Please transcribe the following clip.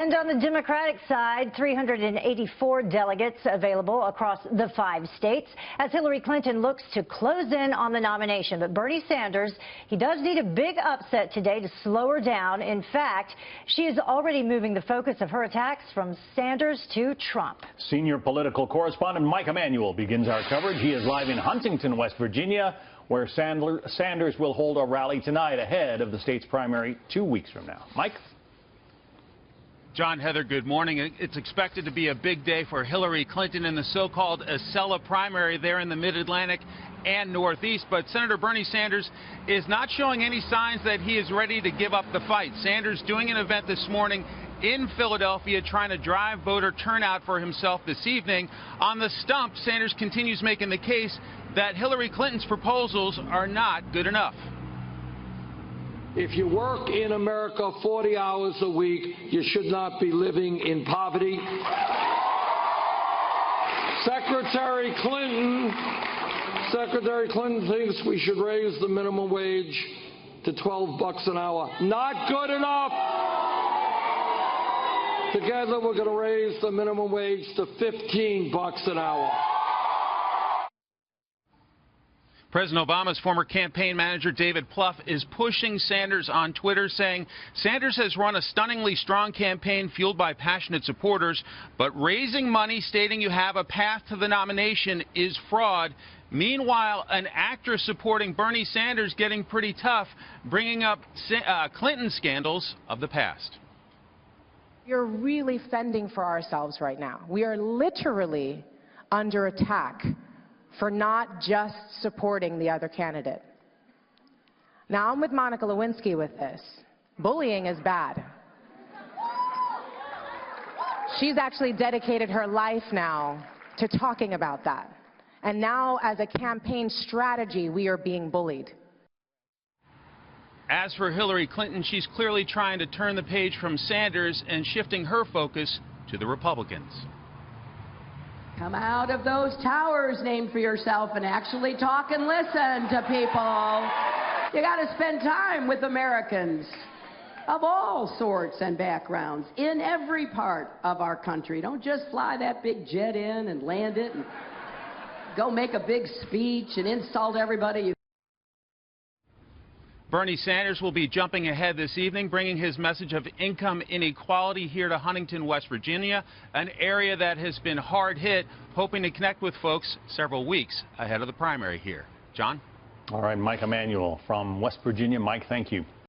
And on the Democratic side, 384 delegates available across the 5 states as Hillary Clinton looks to close in on the nomination. But Bernie Sanders, he does need a big upset today to slow her down. In fact, she is already moving the focus of her attacks from Sanders to Trump. Senior political correspondent Mike Emanuel begins our coverage. He is live in Huntington, West Virginia, where Sanders will hold a rally tonight ahead of the state's primary 2 weeks from now. Mike? John, Heather, good morning. It's expected to be a big day for Hillary Clinton in the so-called Acela primary there in the Mid-Atlantic and Northeast. But Senator Bernie Sanders is not showing any signs that he is ready to give up the fight. Sanders doing an event this morning in Philadelphia trying to drive voter turnout for himself this evening. On the stump, Sanders continues making the case that Hillary Clinton's proposals are not good enough. If you work in America 40 hours a week, you should not be living in poverty. Secretary Clinton thinks we should raise the minimum wage to $12 an hour. Not good enough. Together, we're going to raise the minimum wage to $15 an hour. President Obama's former campaign manager David Plouffe is pushing Sanders on Twitter, saying Sanders has run a stunningly strong campaign fueled by passionate supporters, but raising money stating you have a path to the nomination is fraud. Meanwhile, an actress supporting Bernie Sanders getting pretty tough, bringing up Clinton scandals of the past. We're really fending for ourselves right now. We are literally under attack for not just supporting the other candidate. Now, I'm with Monica Lewinsky with this. Bullying is bad. She's actually dedicated her life now to talking about that. And now, as a campaign strategy, we are being bullied. As for Hillary Clinton, she's clearly trying to turn the page from Sanders and shifting her focus to the Republicans. Come out of those towers named for yourself and actually talk and listen to people. You got to spend time with Americans of all sorts and backgrounds in every part of our country. Don't just fly that big jet in and land it and go make a big speech and insult everybody. Bernie Sanders will be jumping ahead this evening, bringing his message of income inequality here to Huntington, West Virginia, an area that has been hard hit, hoping to connect with folks several weeks ahead of the primary here. John? All right, Mike Emanuel from West Virginia. Mike, thank you.